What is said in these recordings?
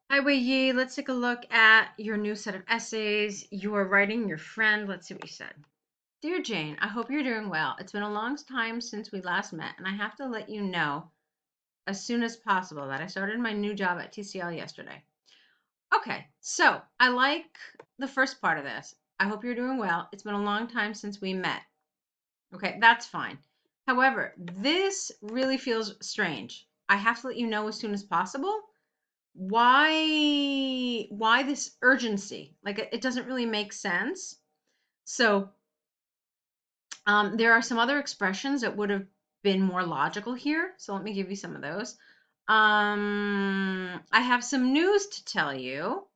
Hi, Weiyi. Let's take a look at your new set of essays. You are writing your friend. Let's see what you said. Dear Jane, I hope you're doing well. It's been a long time since we last met, and I have to let you know as soon as possible that I started my new job at TCL yesterday. Okay, so I like the first part of this. I hope you're doing well. It's been a long time since we met. Okay, that's fine. However, this really feels strange. I have to let you know as soon as possible. Why this urgency? Like it doesn't really make sense. So there are some other expressions that would have been more logical here. So let me give you some of those. I have some news to tell you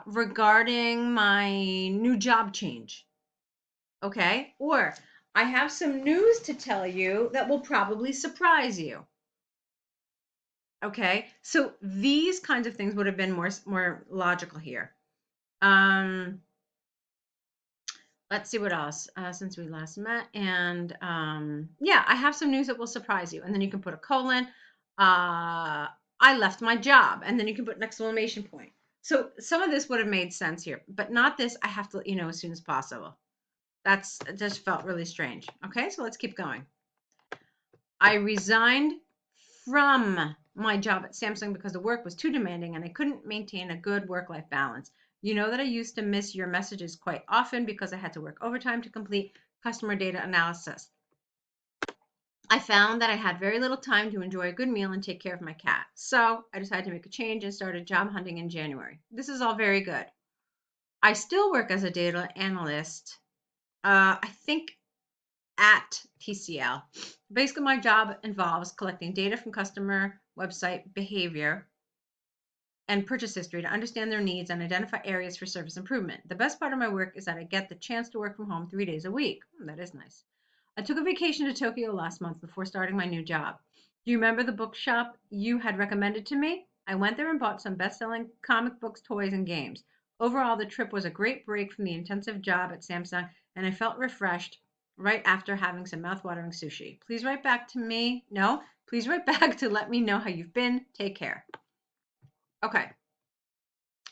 regarding my new job change. Okay, or I have some news to tell you that will probably surprise you. Okay, so these kinds of things would have been more logical here. Um, let's see what else since we last met. And yeah, I have some news that will surprise you. And then you can put a colon. I left my job, and then you can put an exclamation point. So some of this would have made sense here, but not this. I have to let you know as soon as possible. It just felt really strange. Okay, so let's keep going. I resigned from my job at Samsung because the work was too demanding and I couldn't maintain a good work-life balance. You know that I used to miss your messages quite often because I had to work overtime to complete customer data analysis. I found that I had very little time to enjoy a good meal and take care of my cat. So I decided to make a change and started job hunting in January. This is all very good. I still work as a data analyst. I think at TCL. Basically, my job involves collecting data from customer website behavior and purchase history to understand their needs and identify areas for service improvement. The best part of my work is that I get the chance to work from home 3 days a week. That is nice. I took a vacation to Tokyo last month before starting my new job. Do you remember the bookshop you had recommended to me? I went there and bought some best-selling comic books, toys, and games. Overall, the trip was a great break from the intensive job at Samsung, and I felt refreshed right after having some mouth-watering sushi. Please write back to me. No, please write back to let me know how you've been. Take care. Okay.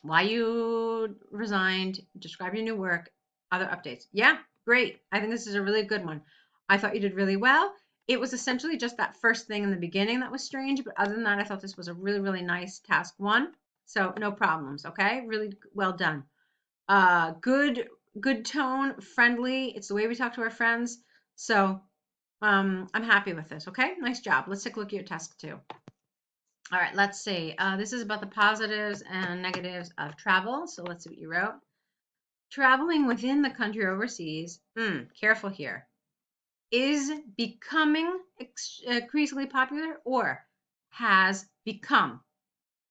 Why you resigned, describe your new work, other updates. Yeah, great. I think this is a really good one. I thought you did really well. It was essentially just that first thing in the beginning that was strange, but other than that, I thought this was a really, really nice task one. So no problems, okay? Really well done. Good tone, friendly. It's the way we talk to our friends. So I'm happy with this, okay? Nice job. Let's take a look at your task two. All right, let's see. This is about the positives and negatives of travel. So let's see what you wrote. Traveling within the country or overseas, careful here, is becoming increasingly popular or has become.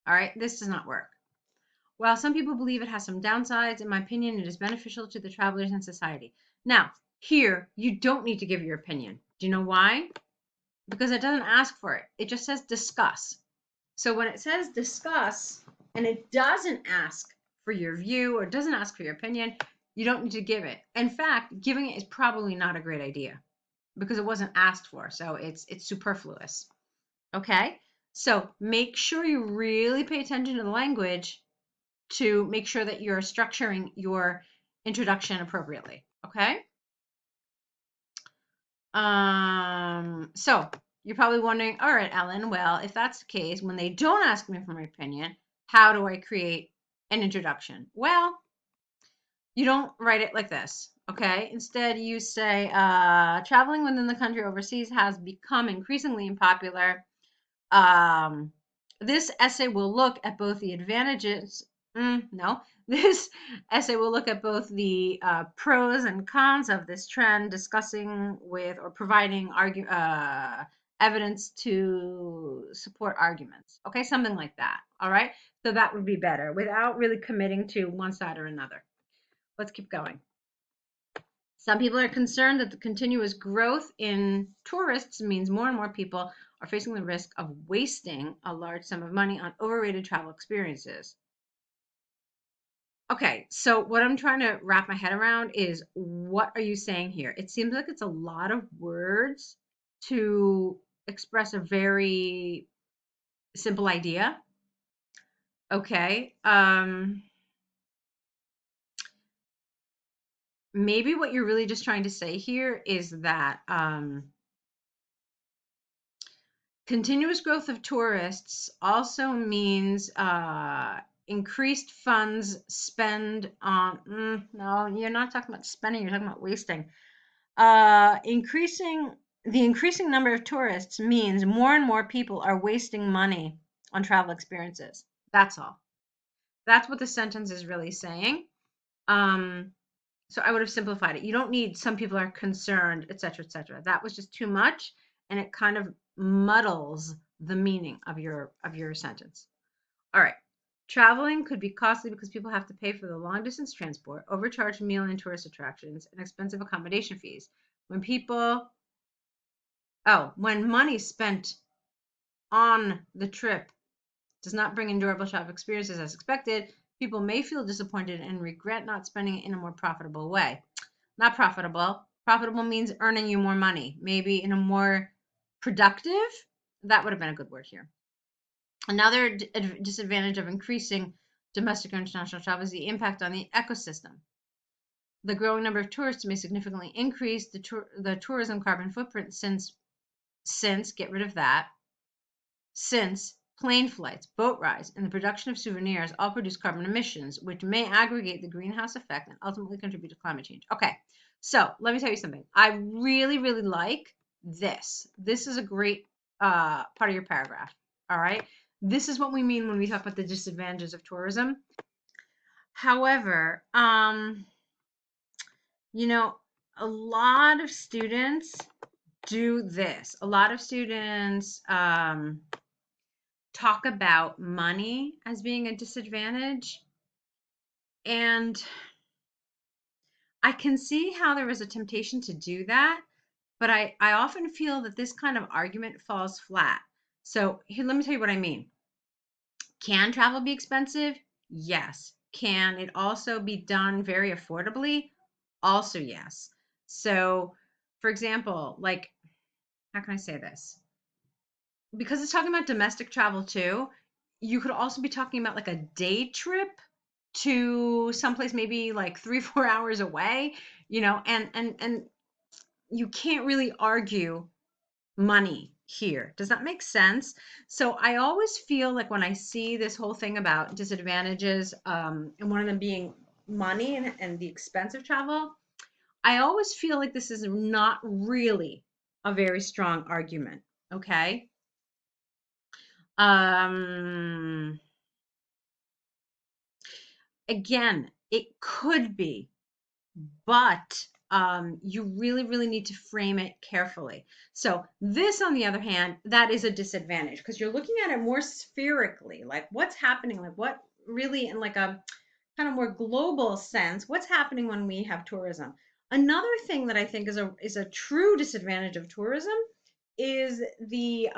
All right, this does not work. While some people believe it has some downsides, in my opinion, it is beneficial to the travelers and society. Now, here, you don't need to give your opinion. Do you know why? Because it doesn't ask for it. It just says discuss. So when it says discuss and it doesn't ask for your view or doesn't ask for your opinion, you don't need to give it. In fact, giving it is probably not a great idea because it wasn't asked for. So it's superfluous. Okay? So make sure you really pay attention to the language to make sure that you're structuring your introduction appropriately. Okay? So you're probably wondering, all right, Ellen, well, if that's the case, when they don't ask me for my opinion, how do I create an introduction? Well, you don't write it like this, okay? Instead, you say, traveling within the country overseas has become increasingly unpopular. Um, this essay will look at both the advantages. No, this essay will look at both the pros and cons of this trend, discussing with or providing evidence to support arguments. Okay, something like that. All right, so that would be better without really committing to one side or another. Let's keep going. Some people are concerned that the continuous growth in tourists means more and more people are facing the risk of wasting a large sum of money on overrated travel experiences. Okay, so what I'm trying to wrap my head around is what are you saying here? It seems like it's a lot of words to express a very simple idea. Okay. Maybe what you're really just trying to say here is that continuous growth of tourists also means increased funds spend on. No, you're not talking about spending. You're talking about wasting. Increasing the increasing number of tourists means more and more people are wasting money on travel experiences. That's all. That's what the sentence is really saying. Um, so I would have simplified it. You don't need some people are concerned, etc., etc. That was just too much, and it kind of muddles the meaning of your sentence. All right. Traveling could be costly because people have to pay for the long distance transport, overcharged meal and tourist attractions, and expensive accommodation fees. When people, when money spent on the trip does not bring endurable travel experiences as expected, people may feel disappointed and regret not spending it in a more profitable way. Not profitable. Profitable means earning you more money, maybe in a more productive. That would have been a good word here. Another disadvantage of increasing domestic or international travel is the impact on the ecosystem. The growing number of tourists may significantly increase the tourism carbon footprint since get rid of that, since plane flights, boat rides, and the production of souvenirs all produce carbon emissions, which may aggregate the greenhouse effect and ultimately contribute to climate change. Okay, so let me tell you something. I really, really like this. This is a great part of your paragraph. All right. This is what we mean when we talk about the disadvantages of tourism. However, you know, a lot of students do this. A lot of students talk about money as being a disadvantage. And I can see how there is a temptation to do that, but I often feel that this kind of argument falls flat. So here, let me tell you what I mean. Can travel be expensive? Yes. Can it also be done very affordably? Also, yes. So, for example, like, how can I say this? Because it's talking about domestic travel too, you could also be talking about like a day trip to someplace maybe like 3 4 hours away, and you can't really argue money here. Does that make sense? So I always feel like when I see this whole thing about disadvantages, and one of them being money and the expense of travel, I always feel like this is not really a very strong argument. Okay. um Again, it could be, but you really, really need to frame it carefully. So this, on the other hand, that is a disadvantage because you're looking at it more spherically, like what's happening, like what really in like a kind of more global sense, what's happening when we have tourism. Another thing that I think is a true disadvantage of tourism is the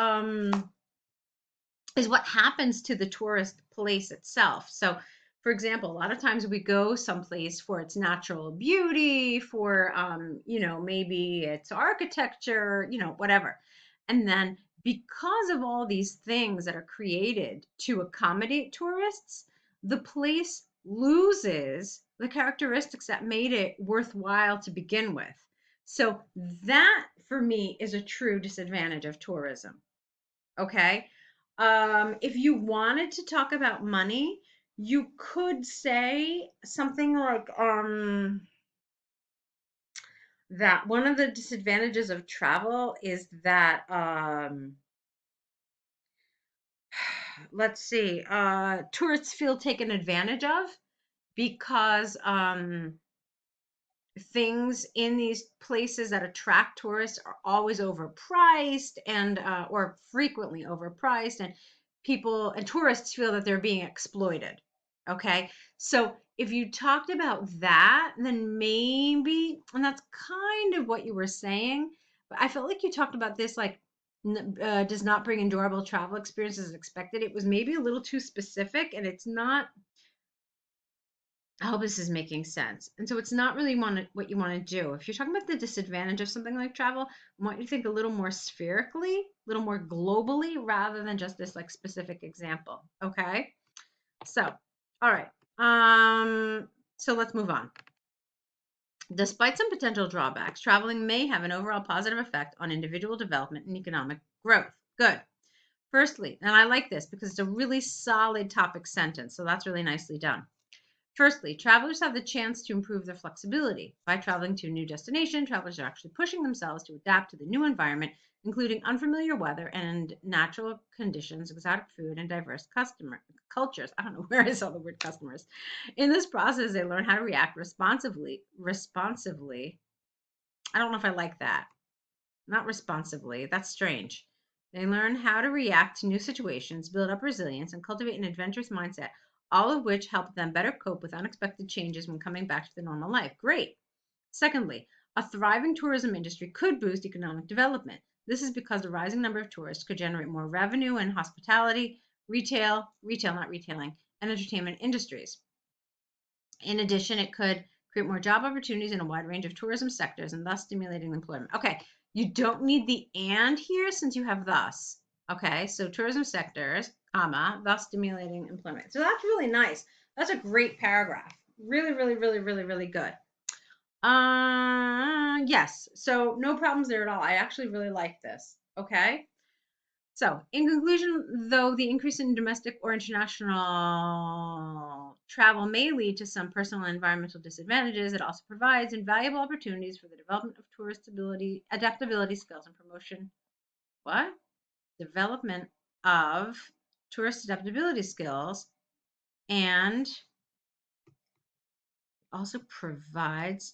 is what happens to the tourist place itself. So, for example, a lot of times we go someplace for its natural beauty, for maybe its architecture, whatever. And then because of all these things that are created to accommodate tourists, the place loses the characteristics that made it worthwhile to begin with. So that for me is a true disadvantage of tourism. Okay. If you wanted to talk about money, you could say something like that one of the disadvantages of travel is that let's see, tourists feel taken advantage of because things in these places that attract tourists are always overpriced and or frequently overpriced, and people and tourists feel that they're being exploited. Okay, so if you talked about that, then maybe, and that's kind of what you were saying, but I felt like you talked about this like does not bring endurable travel experiences as expected. It was maybe a little too specific, and it's not. I hope this is making sense. And so it's not really what you want to do. If you're talking about the disadvantage of something like travel, I want you to think a little more spherically, a little more globally, rather than just this like specific example. Okay. So, all right. So let's move on. Despite some potential drawbacks, traveling may have an overall positive effect on individual development and economic growth. Good. Firstly, and I like this because it's a really solid topic sentence, so that's really nicely done. Firstly, travelers have the chance to improve their flexibility. By traveling to a new destination, travelers are actually pushing themselves to adapt to the new environment, including unfamiliar weather and natural conditions, exotic food, and diverse customer cultures. I don't know where I saw the word customers. In this process, they learn how to react responsively. Responsively. I don't know if I like that. Not responsively. That's strange. They learn how to react to new situations, build up resilience, and cultivate an adventurous mindset, all of which help them better cope with unexpected changes when coming back to the normal life. Great. Secondly, a thriving tourism industry could boost economic development. This is because the rising number of tourists could generate more revenue in hospitality, retail not retailing, and entertainment industries. In addition, it could create more job opportunities in a wide range of tourism sectors and thus stimulating employment. Okay, you don't need the and here since you have thus. Okay, so tourism sectors, comma, thus stimulating employment. So that's really nice. That's a great paragraph. Really, really, really, really, really good. Yes. So no problems there at all. I actually really like this. Okay. So, in conclusion, though the increase in domestic or international travel may lead to some personal and environmental disadvantages, it also provides invaluable opportunities for the development of tourist ability, adaptability skills and promotion. What? Development of tourist adaptability skills and also provides,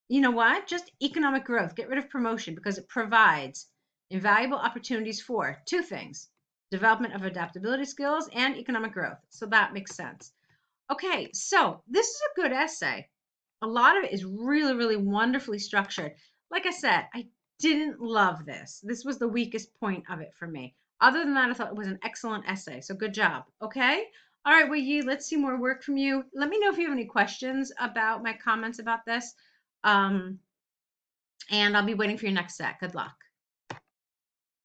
you know what? Just economic growth. Get rid of promotion because it provides invaluable opportunities for two things: development of adaptability skills and economic growth. So that makes sense. Okay, so this is a good essay. A lot of it is really, really wonderfully structured. Like I said, I didn't love this. This was the weakest point of it for me. Other than that, I thought it was an excellent essay. So good job. Okay. All right, Weiyi, let's see more work from you. Let me know if you have any questions about my comments about this. Um, and I'll be waiting for your next set. Good luck.